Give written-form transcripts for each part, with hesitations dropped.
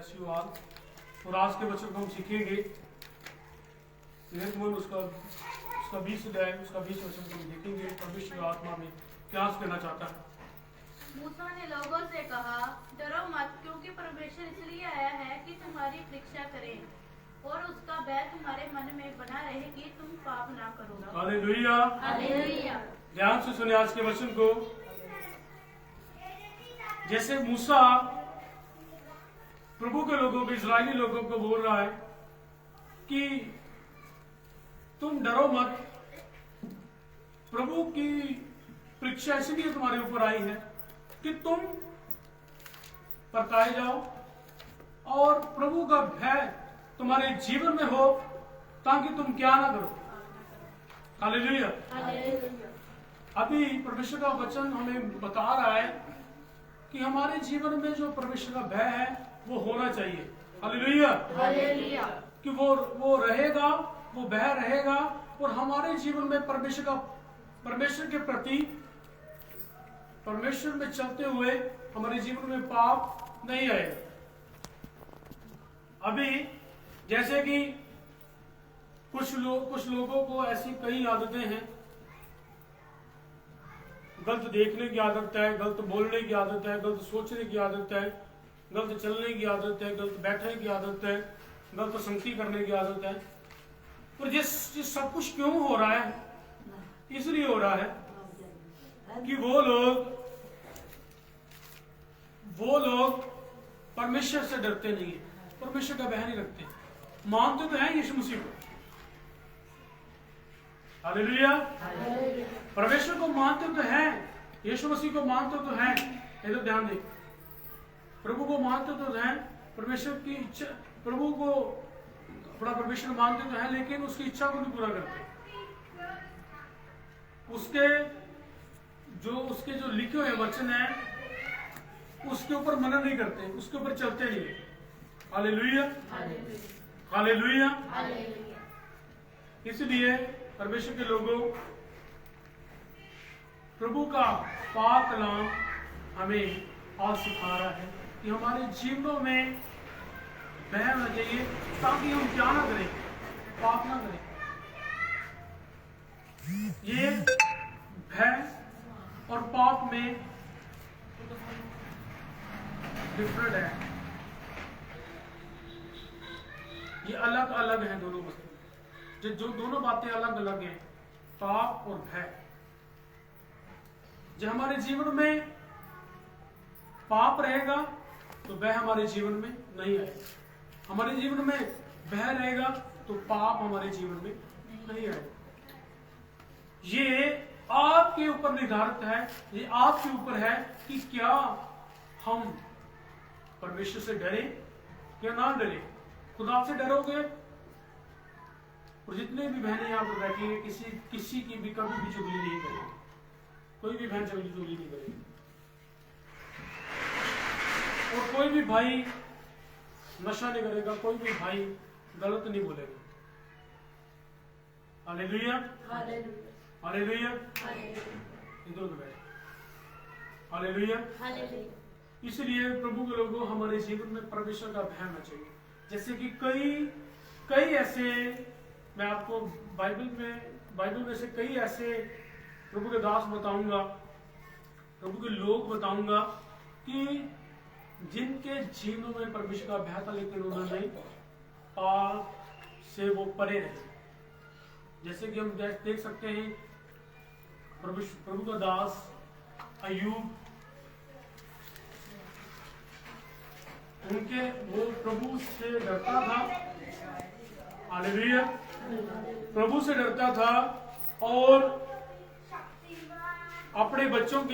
bless you all. और आज के वचन को हम सीखेंगे। निर्गमन उसका 20 अध्याय उसका 20 वचन को हम देखेंगे। परमेश्वर आत्मा में क्या कहना चाहता है। मूसा ने लोगों से कहा, डरो मत, क्योंकि परमेश्वर इसलिए आया है कि तुम्हारी परीक्षा करे और उसका भय तुम्हारे मन में बना रहे कि तुम पाप ना करो। हालेलुया। हालेलुया। ध्यान से सुने आज के वचन को। जैसे मूसा प्रभु के लोगों को, इजरायली लोगों को बोल रहा है कि तुम डरो मत, प्रभु की परीक्षा इसलिए तुम्हारे ऊपर आई है कि तुम परखाए जाओ और प्रभु का भय तुम्हारे जीवन में हो, ताकि तुम क्या ना करो। हालेलुया। अभी परमेश्वर का वचन हमें बता रहा है कि हमारे जीवन में जो परमेश्वर का भय है वो होना चाहिए। हालेलुया। कि वो रहेगा, वो भय रहेगा और हमारे जीवन में परमेश्वर के प्रति, परमेश्वर में चलते हुए हमारे जीवन में पाप नहीं आएगा। अभी जैसे कि कुछ लोगों को ऐसी कई आदतें हैं। गलत देखने की आदत है, गलत बोलने की आदत है, गलत सोचने की आदत है, गलत चलने की आदत है, गलत बैठने की आदत है, गलत संगति करने की आदत है। और ये सब कुछ क्यों हो रहा है? इसलिए हो रहा है कि वो लोग परमेश्वर से डरते नहीं है, परमेश्वर का भय नहीं रखते। मानते तो हैं यीशु मसीह को, हालेलुया, परमेश्वर को मानते तो हैं, यीशु मसीह को मानते तो हैं। इधर ध्यान दे, प्रभु को मानते तो हैं, परमेश्वर की इच्छा, प्रभु को अपना परमेश्वर मानते तो हैं, लेकिन उसकी इच्छा को नहीं पूरा करते। उसके जो लिखे हुए वचन है उसके ऊपर मनन नहीं करते, उसके ऊपर चलते नहीं। Hallelujah, hallelujah. इसलिए परमेश्वर के लोगों, प्रभु का पाक कलाम हमें आज सिखा रहा है कि हमारे जीवनों में भय होना चाहिए, ताकि हम क्या ना करें, पाप ना करें। ये भय और पाप में डिफरेंट है, ये अलग अलग है दोनों वस्तु। जो दोनों बातें अलग अलग हैं, पाप और भय। जब हमारे जीवन में पाप रहेगा तो भय हमारे जीवन में नहीं आएगा। हमारे जीवन में भय रहेगा तो पाप हमारे जीवन में नहीं आएगा। ये आपके ऊपर निर्धारित है, ये आपके ऊपर है कि क्या हम परमेश्वर से डरे या ना डरे। खुदा से डरोगे और जितने भी बहनें यहाँ पर बैठी हैं, किसी की भी कभी भी चुगली नहीं करेगी, कोई भी बहन चुगली नहीं करेगी, और कोई भी भाई नशा नहीं करेगा, कोई भी भाई गलत नहीं बोलेगा। हालेलुया, हालेलुया, इधर बैठ, हालेलुया। इसलिए प्रभु के लोगों, हमारे जीवन में परमेश्वर का भय होना चाहिए। जैसे कि कई ऐसे, मैं आपको बाइबल में से कई ऐसे प्रभु के दास बताऊंगा, प्रभु के लोग बताऊंगा कि जिनके जीवनों में परमेश्वर का भय था, लेकिन उन्होंने पाप से वो परे रहे। जैसे कि हम देख सकते हैं प्रभु का दास अय्यूब, वो प्रभु से डरता था। हालेलुया, प्रभु से डरता था और अपने बच्चों के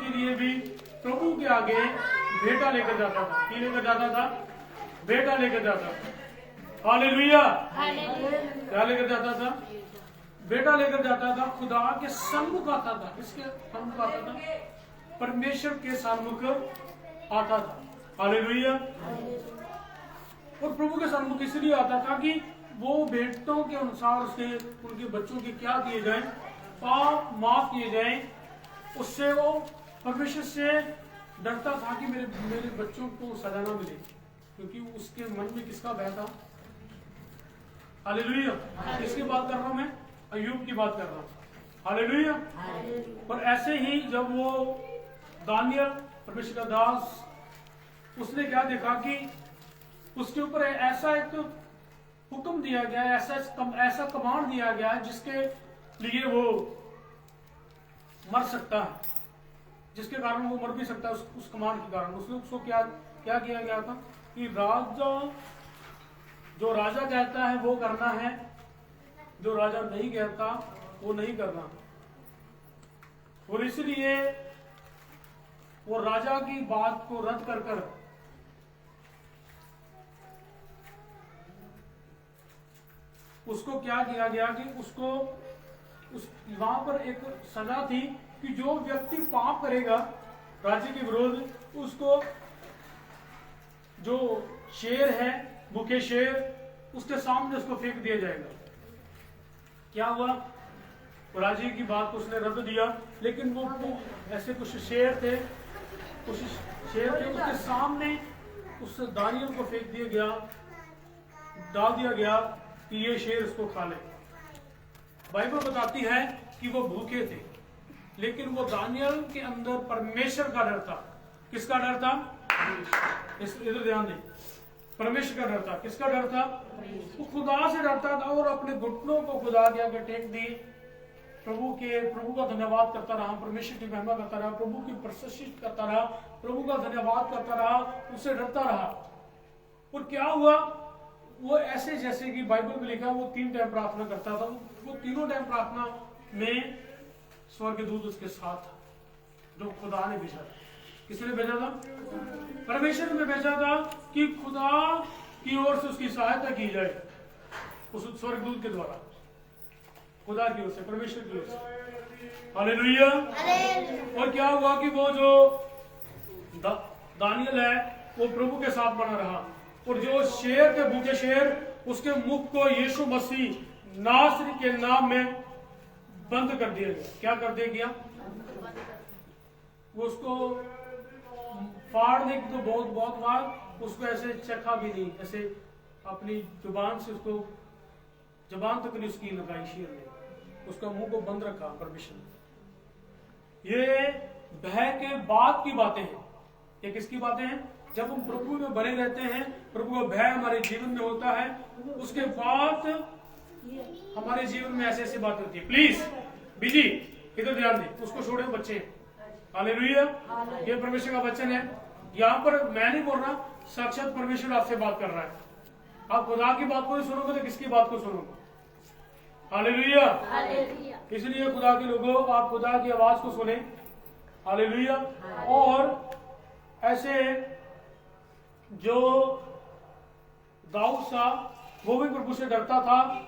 लिए भी प्रभु के आगे बेटा लेकर जाता था। क्या लेकर जाता था? बेटा लेकर जाता था। हालेलुया, क्या लेकर जाता था? बेटा लेकर जाता था। खुदा के सम्मुख आता था। किसके सम्मुख आता था? परमेश्वर के सम्मुख आता था। हालेलुया। और प्रभु के सम्मुख इसलिए आता था कि वो बेटों के अनुसार उनके बच्चों के क्या किए जाए, पाप माफ किए जाए, उससे वो परमेश्वर से डरता था कि मेरे बच्चों को सजा ना मिले, क्योंकि उसके मन में किसका भय था? हालेलुया। किसकी बात कर रहा हूं मैं? अय्यूब की बात कर रहा हूं। हालेलुया। और ऐसे ही जब वो दानियल परमेश्वर का दास, उसने क्या देखा कि उसके ऊपर ऐसा एक हुक्म दिया गया, ऐसा कमांड दिया गया जिसके लिए वो मर सकता है, जिसके कारण वो मर भी सकता है उस कमांड के कारण। उसको क्या किया गया था कि जो राजा कहता है वो करना है, जो राजा नहीं कहता वो नहीं करना। और इसलिए वो राजा की बात को रद्द कर उसको क्या किया गया कि उसको वहां पर एक सजा थी कि जो व्यक्ति पाप करेगा राज्य के विरोध, उसको जो शेर है, भूखे शेर, उसके सामने उसको फेंक दिया जाएगा। क्या हुआ? राजे की बात को उसने रद्द दिया, लेकिन वो ऐसे कुछ शेर थे उसके सामने उस दानियल को फेंक दिया गया, डाल दिया गया कि ये शेर उसको खा ले। बाइबल बताती है कि वो भूखे थे, लेकिन वो दानियल के अंदर परमेश्वर का डर था। किसका डर था? इधर ध्यान दें। परमेश्वर का डर था। किसका डर था? वो खुदा से डरता था और अपने घुटनों को खुदा के आगे टेक दिए, प्रभु का धन्यवाद करता रहा, परमेश्वर की महिमा करता रहा, प्रभु की प्रशंसा करता रहा, प्रभु का धन्यवाद करता रहा, उससे डरता रहा। और क्या हुआ? वो ऐसे जैसे कि बाइबल में लिखा, वो 3 टाइम प्रार्थना करता था। वो तीनों टाइम प्रार्थना में स्वर्गदूत उसके साथ था, जो खुदा ने भेजा था। किसने भेजा था? परमेश्वर ने भेजा था कि खुदा की ओर से उसकी सहायता की जाए, उस स्वर्गदूत के द्वारा, खुदा की ओर से, परमेश्वर की ओर से। हालेलुया। और क्या हुआ कि वो जो दानियल है वो प्रभु के साथ बना रहा, और जो शेर थे, भूखे शेर, उसके मुख को यीशु मसीह नासरी के नाम में बंद कर दिया गया। क्या कर दिया गया? वो उसको फाड़ने की तो बहुत बार उसको ऐसे चखा भी नहीं, ऐसे अपनी जुबान से उसको, जुबान तक नहीं उसकी लगाई शेर ने, उसका मुंह को बंद रखा परमेश्वर ने। ये भय के बाद की बातें हैं। ये किसकी बातें हैं? जब हम प्रभु में बने रहते हैं, प्रभु का भय हमारे जीवन में होता है, उसके बाद हमारे जीवन में ऐसी बातें होती है। प्लीज बिजी इधर ध्यान दें, उसको छोड़े बच्चे। हालेलुया। ये परमेश्वर का वचन है। यहाँ पर मैं नहीं बोल रहा, साक्षात परमेश्वर आपसे बात कर रहा है। आप खुदा की बात को नहीं सुनोगे तो किसकी बात को सुनोगे? हालेलुया। इसलिए खुदा के लोगों, आप खुदा की आवाज को सुने। हालेलुया। और ऐसे जो दाऊद सा, वो भी प्रभु से डरता था।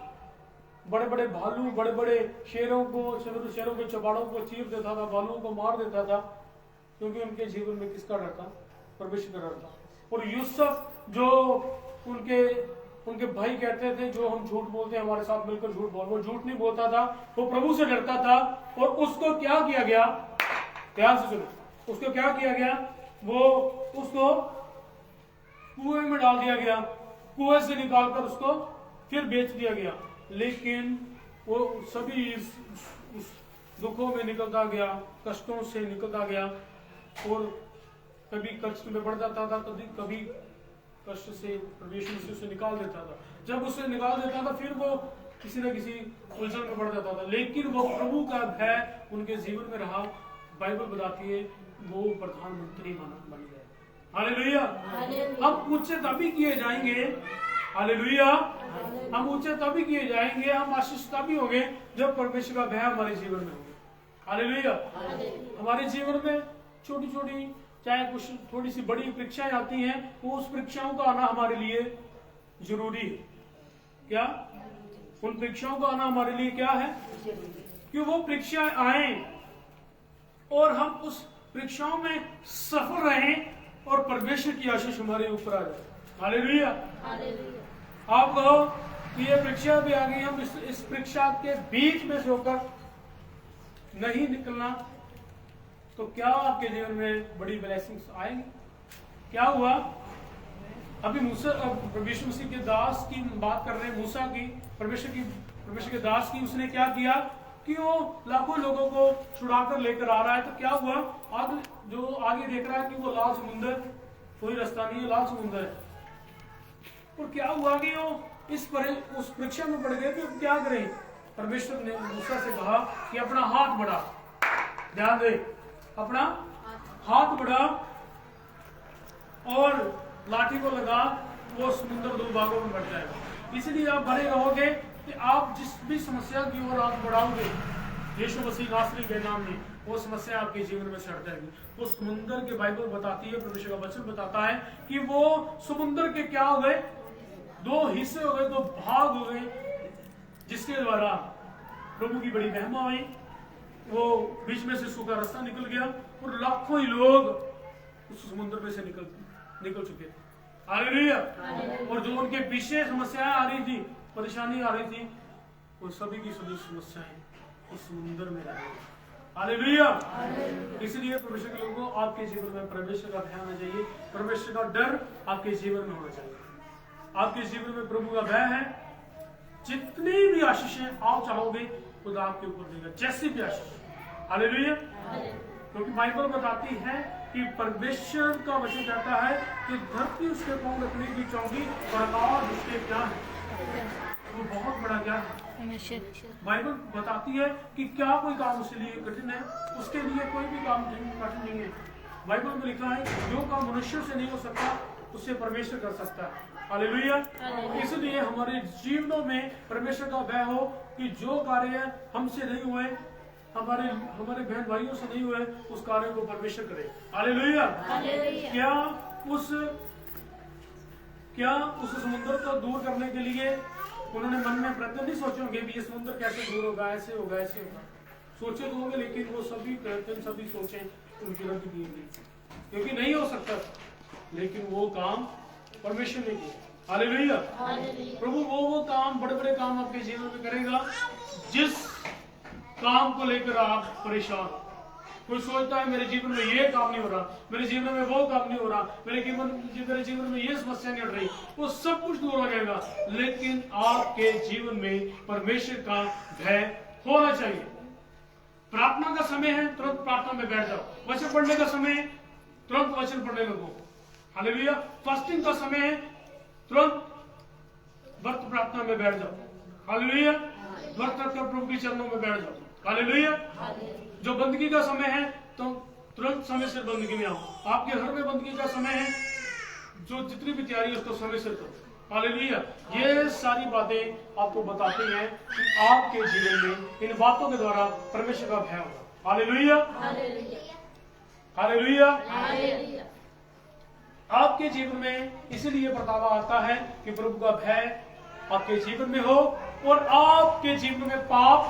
बड़े बड़े भालू, बड़े बड़े शेरों के चबाड़ों को चीर देता था, भालुओं को मार देता था, क्योंकि उनके जीवन में किसका डर था? परमेश्वर का डर था। और यूसुफ, जो उनके भाई कहते थे, जो हम झूठ बोलते हैं, हमारे साथ मिलकर झूठ बोल, वो झूठ नहीं बोलता था, वो प्रभु से डरता था। और उसको क्या किया गया? ध्यान से सुनो, उसको क्या किया गया? वो उसको कुएं में डाल दिया गया, कुएं से निकालकर उसको फिर बेच दिया गया। लेकिन वो सभी उस दुखों में निकलता गया, कष्टों से निकलता गया, और कभी कष्ट में बढ़ जाता था, कभी कष्ट से परमेश्वर उसे निकाल देता था। जब उसे निकाल देता था, फिर वो किसी न किसी उलझन में पड़ जाता था, लेकिन वो प्रभु का भय उनके जीवन में रहा। बाइबल बताती है वो प्रधानमंत्री बन गए। हालेलुया। हम ऊंचे तभी किए जाएंगे। हालेलुया। हम ऊंचे तभी किए जाएंगे, हम आशीष तभी होंगे जब परमेश्वर का भय हमारे जीवन में होगा। हालेलुया। हमारे जीवन में छोटी छोटी, चाहे कुछ थोड़ी सी बड़ी परीक्षाएं आती हैं, वो उस परीक्षाओं का आना हमारे लिए जरूरी है। क्या? उन परीक्षाओं का आना हमारे लिए क्या है? कि वो परीक्षाएं आए और हम उस परीक्षाओं में सफल रहें और परमेश्वर की आशीष हमारे ऊपर आ जाए। हालेलुया। आप कहो कि ये परीक्षा भी आ गई, हम इस परीक्षा के बीच में से होकर नहीं निकलना, तो क्या आपके जीवन में बड़ी ब्लेसिंग्स आएंगी? क्या हुआ? अभी मूसा, परमेश्वर मसीह के दास की बात कर रहे हैं, मूसा की, परमेश्वर के दास की। उसने क्या किया कि वो लाखों लोगों को छुड़ाकर लेकर आ रहा है। तो क्या हुआ? आगे देख रहा है कि वो लाल समुंदर, कोई रास्ता नहीं है, लाल समुंदर है। और क्या हुआ कि वो उस परीक्षा में पड़ गए कि क्या करें। परमेश्वर ने मूसा से कहा कि अपना हाथ बढ़ा, ध्यान दे, अपना हाथ बढ़ा और लाठी को लगा, वो समुद्र दो भागों में बट जाएगा। इसलिए आप बने रहोगे कि आप जिस भी समस्या की ओर आप बढ़ाओगे यीशु मसीह नासरी के नाम में, वो समस्या आपके जीवन में सड़ जाएगी। वो समुद्र के बाइबल बताती है, परमेश्वर का वचन बताता है कि वो समुद्र के क्या हो गए, दो हिस्से हो गए, दो भाग हो गए, जिसके द्वारा प्रभु की बड़ी महिमा हुई। वो बीच में से सूखा रास्ता निकल गया और लाखों ही लोग उस समुद्र में से निकल चुके थे। हालेलुया। और जो उनके पीछे समस्याएं आ रही थी, परेशानी आ रही थी, वो सभी की सभी समस्याएं उस समुद्र में रह गई। हालेलुया। इसलिए परमेश्वर के लोगों, आपके जीवन में परमेश्वर का भय होना चाहिए, परमेश्वर का डर आपके जीवन में होना चाहिए। आपके जीवन में प्रभु का भय है, जितनी भी आशीषें आप चाहोगे खुदा आपके ऊपर देगा, जैसी भी आशीष। हालेलुया। क्योंकि बाइबल बताती है कि परमेश्वर का वचन कहता है कि धरती उसके पांव रखने की चौकी और आकाश उसके क्या है, वो बहुत बड़ा क्या है। बाइबल बताती है कि क्या कोई काम उसके लिए कठिन है, उसके लिए कोई भी काम कठिन नहीं है। बाइबल में लिखा है जो काम मनुष्य से नहीं हो सकता उससे परमेश्वर कर सकता है। हालेलुया। इसलिए हमारे जीवनों में परमेश्वर का भय हो कि जो कार्य हमसे नहीं हुए, हमारे बहन भाइयों से नहीं हुए, उस कार्य को परमेश्वर करे। हालेलुया। क्या उस समुद्र को दूर करने के लिए उन्होंने मन में प्रयत्न नहीं सोचे होंगे भी ये समुद्र कैसे दूर होगा, ऐसे होगा, ऐसे होगा, सोचे तो होंगे, लेकिन वो सभी प्रयत्न, सभी सोचे उनकी रद्द किए गए, क्योंकि नहीं हो सकता। लेकिन वो काम परमेश्वर ने किया। हालेलुया। प्रभु वो काम, बड़े बड़े काम आपके जीवन में करेगा जिस काम को लेकर आप परेशान। कोई सोचता है मेरे जीवन में ये काम नहीं हो रहा, मेरे जीवन में वो काम नहीं हो रहा, मेरे जीवन में ये समस्या नहीं हट रही, वो सब कुछ दूर हो जाएगा। लेकिन आपके जीवन में परमेश्वर का भय होना चाहिए। प्रार्थना का समय है, तुरंत प्रार्थना में बैठ जाओ। वचन पढ़ने का समय है, तुरंत वचन पढ़ने लगो। हालेलुया। फास्टिंग का समय है, तुरंत व्रत प्रार्थना में बैठ जाओ। हालेलुया। व्रत रखकर प्रभु के चरणों में बैठ जाओ। हालेलुया। जो बंदगी का समय है तो तुरंत समय से बंदगी में आओ। आपके घर में बंदगी का समय है, जो जितनी भी तैयारी है उसको समय से करो। हालेलुया। ये सारी बातें आपको बताती हैं कि आपके जीवन में इन बातों के द्वारा परमेश्वर का भय होगा। हालेलुया। हालेलुया। आपके जीवन में इसलिए बर्तावा आता है कि प्रभु का भय आपके जीवन में हो और आपके जीवन में पाप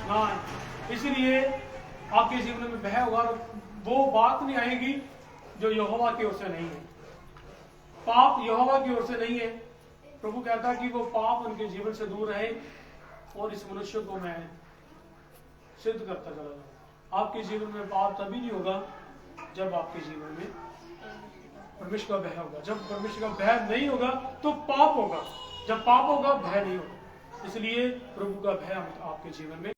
ना आए। इसलिए आपके जीवन में भय होगा, वो बात नहीं आएगी जो यहोवा की ओर से नहीं है। पाप यहोवा की ओर से नहीं है। प्रभु कहता है कि वो पाप उनके जीवन से दूर रहे और इस मनुष्य को मैं सिद्ध करता चला जाऊं। आपके जीवन में पाप तभी नहीं होगा जब आपके जीवन में परमेश्वर का भय होगा। जब परमेश्वर का भय नहीं होगा तो पाप होगा, जब पाप होगा भय नहीं होगा। इसलिए प्रभु का भय आपके जीवन में